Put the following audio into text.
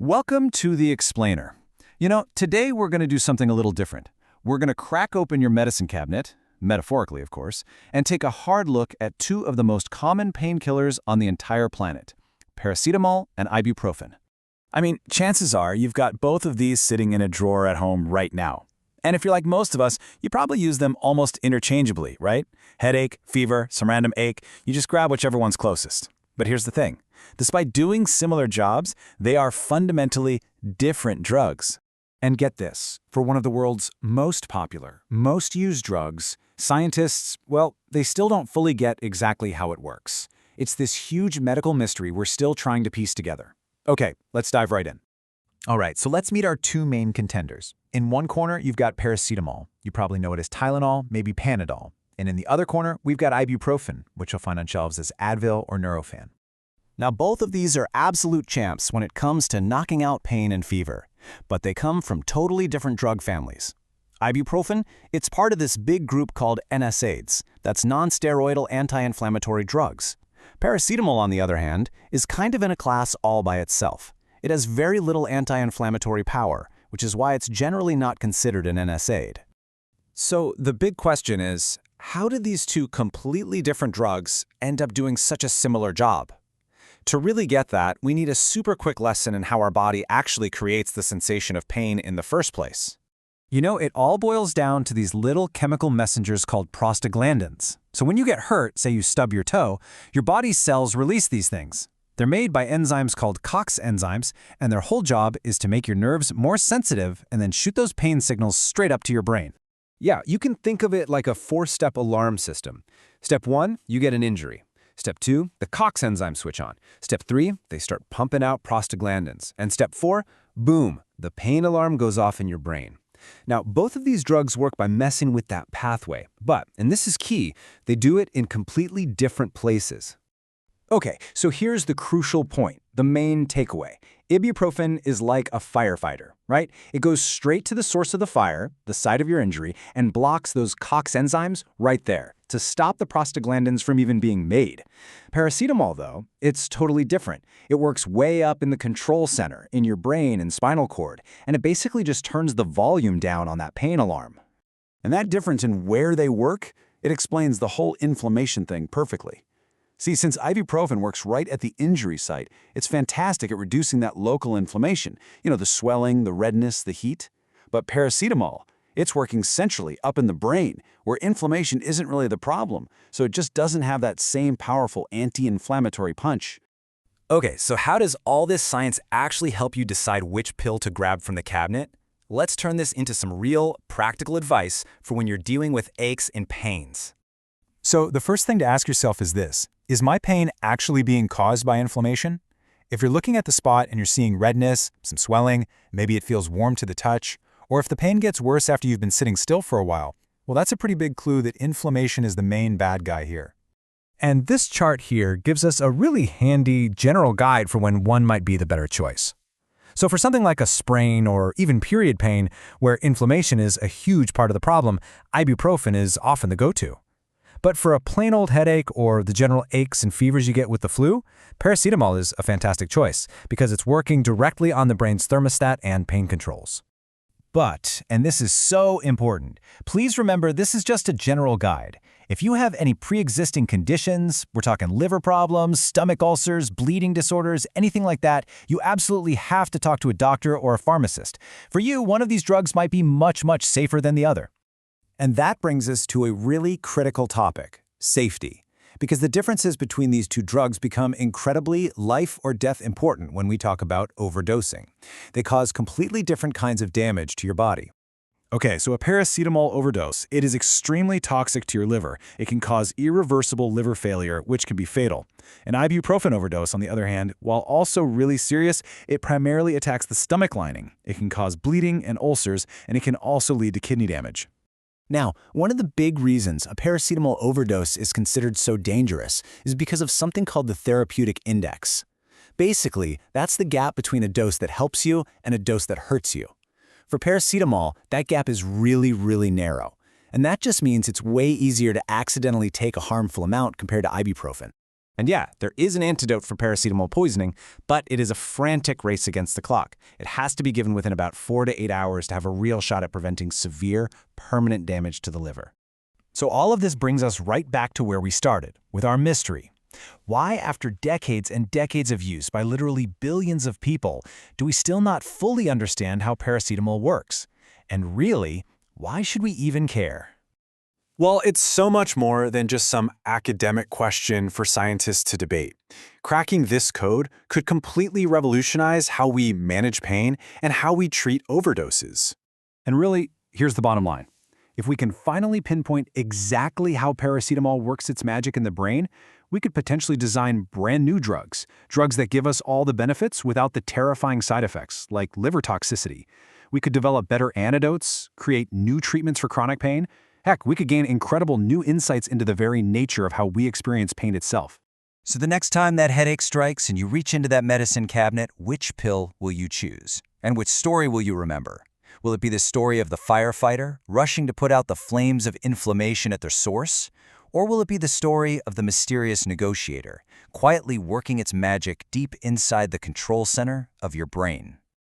Welcome to The Explainer. Today we're going to do something a little different. We're going to crack open your medicine cabinet, metaphorically of course, and take a hard look at two of the most common painkillers on the entire planet, paracetamol and ibuprofen. Chances are you've got both of these sitting in a drawer at home right now. And if you're like most of us, you probably use them almost interchangeably, right? Headache, fever, some random ache, you just grab whichever one's closest. But here's the thing. Despite doing similar jobs, they are fundamentally different drugs. And get this, for one of the world's most popular, most used drugs, scientists, they still don't fully get exactly how it works. It's this huge medical mystery we're still trying to piece together. Okay, let's dive right in. All right, so let's meet our two main contenders. In one corner, you've got paracetamol. You probably know it as Tylenol, maybe Panadol. And in the other corner, we've got ibuprofen, which you'll find on shelves as Advil or Nurofen. Now, both of these are absolute champs when it comes to knocking out pain and fever, but they come from totally different drug families. Ibuprofen, it's part of this big group called NSAIDs, that's non-steroidal anti-inflammatory drugs. Paracetamol, on the other hand, is kind of in a class all by itself. It has very little anti-inflammatory power, which is why it's generally not considered an NSAID. So the big question is, how did these two completely different drugs end up doing such a similar job? To really get that, we need a super quick lesson in how our body actually creates the sensation of pain in the first place. It all boils down to these little chemical messengers called prostaglandins. So when you get hurt, say you stub your toe, your body's cells release these things. They're made by enzymes called COX enzymes, and their whole job is to make your nerves more sensitive and then shoot those pain signals straight up to your brain. Yeah, you can think of it like a four-step alarm system. Step 1, you get an injury. Step 2, the COX enzymes switch on. Step 3, they start pumping out prostaglandins. And step 4, boom, the pain alarm goes off in your brain. Now, both of these drugs work by messing with that pathway, but, and this is key, they do it in completely different places. Okay, so here's the crucial point, the main takeaway. Ibuprofen is like a firefighter, right? It goes straight to the source of the fire, the site of your injury, and blocks those COX enzymes right there to stop the prostaglandins from even being made. Paracetamol, though, it's totally different. It works way up in the control center, in your brain and spinal cord, and it basically just turns the volume down on that pain alarm. And that difference in where they work, it explains the whole inflammation thing perfectly. See, since ibuprofen works right at the injury site, it's fantastic at reducing that local inflammation, the swelling, the redness, the heat. But paracetamol, it's working centrally up in the brain, where inflammation isn't really the problem, so it just doesn't have that same powerful anti-inflammatory punch. Okay, so how does all this science actually help you decide which pill to grab from the cabinet? Let's turn this into some real, practical advice for when you're dealing with aches and pains. So the first thing to ask yourself is this. Is my pain actually being caused by inflammation? If you're looking at the spot and you're seeing redness, some swelling, maybe it feels warm to the touch, or if the pain gets worse after you've been sitting still for a while, that's a pretty big clue that inflammation is the main bad guy here. And this chart here gives us a really handy general guide for when one might be the better choice. So for something like a sprain or even period pain, where inflammation is a huge part of the problem, ibuprofen is often the go-to. But for a plain old headache or the general aches and fevers you get with the flu, paracetamol is a fantastic choice because it's working directly on the brain's thermostat and pain controls. But, and this is so important, please remember this is just a general guide. If you have any pre-existing conditions, we're talking liver problems, stomach ulcers, bleeding disorders, anything like that, you absolutely have to talk to a doctor or a pharmacist. For you, one of these drugs might be much, much safer than the other. And that brings us to a really critical topic, safety, because the differences between these two drugs become incredibly life or death important when we talk about overdosing. They cause completely different kinds of damage to your body. Okay, so a paracetamol overdose, it is extremely toxic to your liver. It can cause irreversible liver failure, which can be fatal. An ibuprofen overdose, on the other hand, while also really serious, it primarily attacks the stomach lining. It can cause bleeding and ulcers, and it can also lead to kidney damage. Now, one of the big reasons a paracetamol overdose is considered so dangerous is because of something called the therapeutic index. Basically, that's the gap between a dose that helps you and a dose that hurts you. For paracetamol, that gap is really, really narrow, and that just means it's way easier to accidentally take a harmful amount compared to ibuprofen. And yeah, there is an antidote for paracetamol poisoning, but it is a frantic race against the clock. It has to be given within about 4 to 8 hours to have a real shot at preventing severe, permanent damage to the liver. So all of this brings us right back to where we started, with our mystery. Why, after decades and decades of use by literally billions of people, do we still not fully understand how paracetamol works? And really, why should we even care? Well, it's so much more than just some academic question for scientists to debate. Cracking this code could completely revolutionize how we manage pain and how we treat overdoses. And really, here's the bottom line. If we can finally pinpoint exactly how paracetamol works its magic in the brain, we could potentially design brand new drugs that give us all the benefits without the terrifying side effects, like liver toxicity. We could develop better antidotes, create new treatments for chronic pain. Heck, we could gain incredible new insights into the very nature of how we experience pain itself. So the next time that headache strikes and you reach into that medicine cabinet, which pill will you choose? And which story will you remember? Will it be the story of the firefighter rushing to put out the flames of inflammation at their source? Or will it be the story of the mysterious negotiator, quietly working its magic deep inside the control center of your brain?